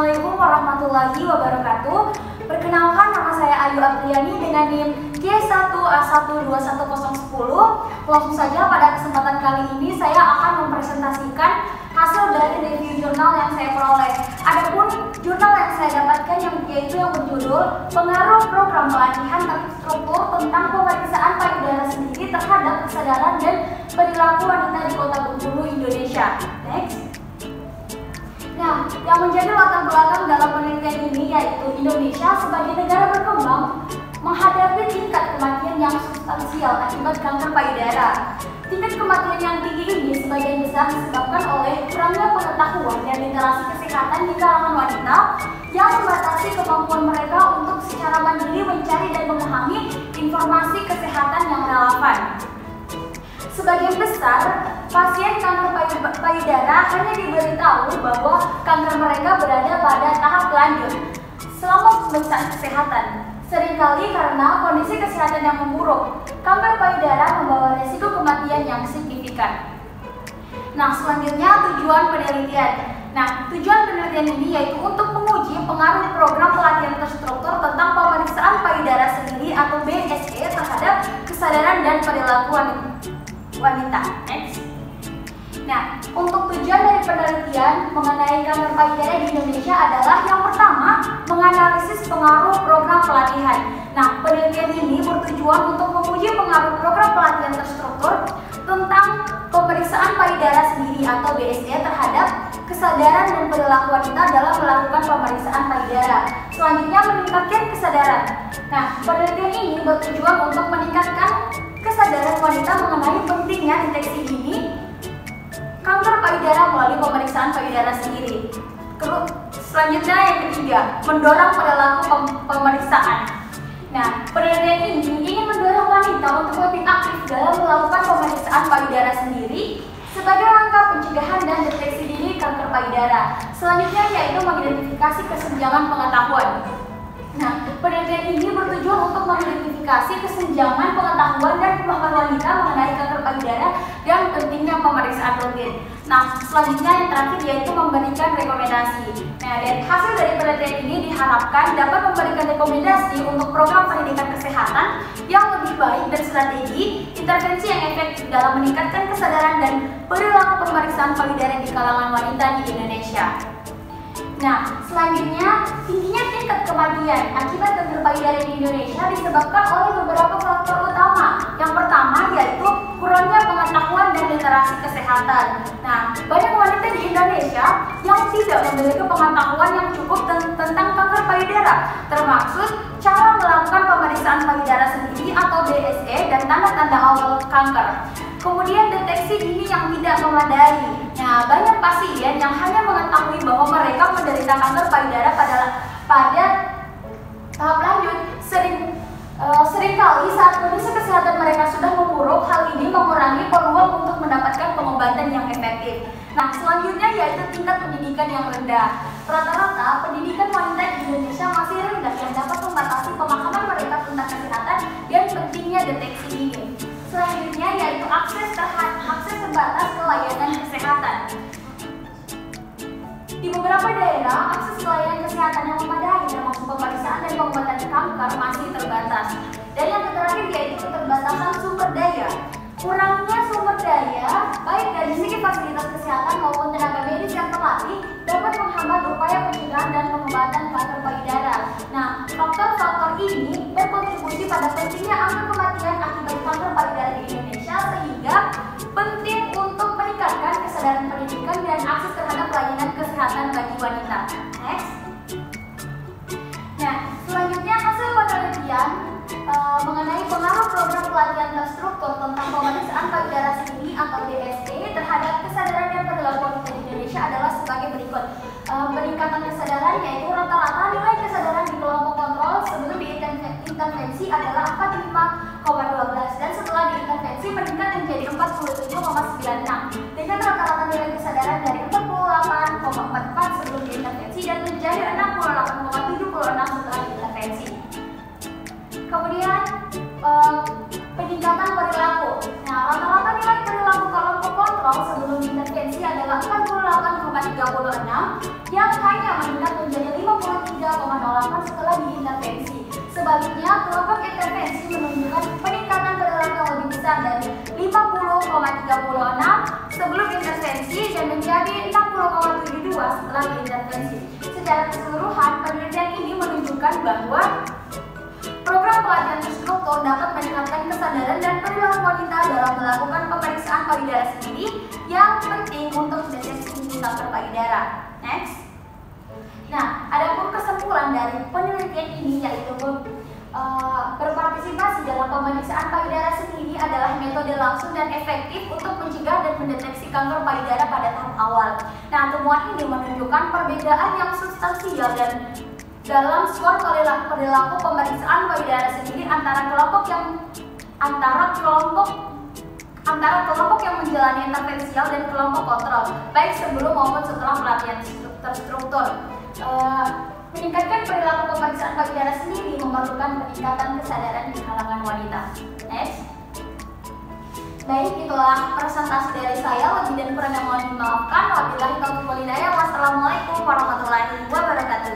Assalamualaikum warahmatullahi wabarakatuh. Perkenalkan, nama saya Ayu Apriani dengan NIM G1A1211010. Langsung saja, pada kesempatan kali ini saya akan mempresentasikan hasil dari review jurnal yang saya peroleh. Adapun jurnal yang saya dapatkan yaitu yang berjudul Pengaruh Program Pelatihan Terstruktur tentang Pemeriksaan Payudara Sendiri Terhadap Kesadaran dan Perilaku Wanita di Kota Bengkulu, Indonesia. Next. Nah, yang menjadi latar belakang dalam penelitian ini yaitu Indonesia sebagai negara berkembang menghadapi tingkat kematian yang substansial akibat kanker payudara. Tingkat kematian yang tinggi ini sebagian besar disebabkan oleh kurangnya pengetahuan dan literasi kesehatan di kalangan wanita yang membatasi kemampuan mereka untuk secara mandiri mencari dan memahami informasi kesehatan yang relevan. Sebagian besar pasien kanker payudara hanya diberitahu bahwa kanker mereka berada pada tahap lanjut selama pemeriksaan kesehatan. Seringkali karena kondisi kesehatan yang memburuk, kanker payudara membawa resiko kematian yang signifikan. Nah, selanjutnya tujuan penelitian. Nah, tujuan penelitian ini yaitu untuk menguji pengaruh program pelatihan terstruktur tentang pemeriksaan payudara sendiri atau BSE terhadap kesadaran dan perilaku wanita. Next. Nah, untuk tujuan dari penelitian mengenai kanker payudara di Indonesia adalah yang pertama, menganalisis pengaruh program pelatihan. Nah, penelitian ini bertujuan untuk menguji pengaruh program pelatihan terstruktur tentang pemeriksaan payudara sendiri atau BSE terhadap kesadaran dan perilaku wanita dalam melakukan pemeriksaan payudara. Selanjutnya, meningkatkan kesadaran. Nah, penelitian ini bertujuan untuk meningkatkan kesadaran wanita mengenai pentingnya deteksi dini kanker payudara melalui pemeriksaan payudara sendiri. Selanjutnya yang ketiga, mendorong perilaku pemeriksaan. Nah, penelitian ini ingin mendorong wanita untuk lebih aktif dalam melakukan pemeriksaan payudara sendiri sebagai langkah pencegahan dan deteksi dini kanker payudara. Selanjutnya yaitu mengidentifikasi kesenjangan pengetahuan. Nah, penelitian ini bertujuan untuk mengidentifikasi kesenjangan pengetahuan dan pemahaman wanita mengenai kanker payudara dan pentingnya pemeriksaan rutin. Nah, selanjutnya yang terakhir yaitu memberikan rekomendasi. Nah, dari hasil dari penelitian ini diharapkan dapat memberikan rekomendasi untuk program pendidikan kesehatan yang lebih baik dan strategi intervensi yang efektif dalam meningkatkan kesadaran dan perilaku pemeriksaan payudara di kalangan wanita di Indonesia. Nah, selanjutnya, tingginya tingkat kematian akibat kanker payudara di Indonesia disebabkan oleh beberapa faktor utama. Yang pertama yaitu kurangnya pengetahuan dan literasi kesehatan. Nah, banyak wanita di Indonesia yang tidak memiliki pengetahuan yang cukup tentang kanker payudara, termasuk cara melakukan pemeriksaan payudara sendiri atau BSE dan tanda-tanda awal kanker. Kemudian deteksi dini yang tidak memadai. Nah, banyak pasien yang hanya mengetahui bahwa mereka menderita kanker payudara pada tahap lanjut. Seringkali saat kondisi kesehatan mereka sudah memburuk, hal ini mengurangi peluang untuk mendapatkan pengobatan yang efektif. Nah, selanjutnya yaitu tingkat pendidikan yang rendah. Rata-rata pendidikan wanita di Indonesia masih rendah yang dapat membatasi pemahaman mereka tentang kesehatan dan pentingnya deteksi dini. Selanjutnya yaitu akses terbatas ke layanan kesehatan. Di beberapa daerah, akses ke layanan kesehatan yang memadai termasuk pemeriksaan dan pengobatan kanker masih terbatas. Dan yang terakhir yaitu keterbatasan sumber daya. Kurangnya sumber daya, baik dari segi fasilitas kesehatan maupun tenaga medis yang terlatih, dapat menghambat upaya pencegahan dan pengobatan kanker payudara. Nah, faktor-faktor ini berkontribusi pada pentingnya angka kematian akibat kanker payudara di Indonesia, sehingga penting untuk meningkatkan kesadaran pendidikan dan akses terhadap layanan kesehatan bagi wanita. Next. Nah, selanjutnya hasil penelitian mengenai pengaruh program pelatihan terstruktur tentang pemeriksaan payudara sendiri atau BSE terhadap kesadaran dan perilaku wanita di Indonesia adalah sebagai berikut. Peningkatan kesadaran yaitu rata-rata nilai kesadaran di kelompok kontrol sebelum diintervensi adalah 45,12 dan setelah diintervensi meningkat menjadi 47,96 dengan rata-rata nilai kesadaran dari 48,44 sebelum diintervensi dan menjadi 68,76 setelah diintervensi. Kemudian peningkatan perilaku. Nah, rata-rata nilai perilaku kelompok kontrol sebelum intervensi adalah 48,36 yang hanya meningkat menjadi diintervensi. Sebaliknya, kelompok intervensi menunjukkan peningkatan perilaku yang lebih besar dari 50,36 sebelum intervensi dan menjadi 60,72 setelah diintervensi. Secara keseluruhan, penelitian ini menunjukkan bahwa program pelatihan terstruktur dapat meningkatkan kesadaran dan perilaku wanita dalam melakukan pemeriksaan payudara sendiri yang penting untuk deteksi kanker payudara. Next. Nah, adapun kesimpulan dari penelitian ini yaitu berpartisipasi dalam pemeriksaan payudara sendiri adalah metode langsung dan efektif untuk mencegah dan mendeteksi kanker payudara pada tahap awal. Nah, temuan ini menunjukkan perbedaan yang substansial dan dalam skor perilaku pemeriksaan payudara sendiri antara kelompok yang menjalani intervensial dan kelompok kontrol, baik sebelum maupun setelah pelatihan terstruktur. Meningkatkan perilaku pemeriksaan payudara sendiri memerlukan peningkatan kesadaran di kalangan wanita. Next. Baik, itulah presentasi dari saya. Lebih dan kurangnya mohon dimaafkan. Wabillahi taufiq wal hidayah. Wassalamualaikum warahmatullahi wabarakatuh.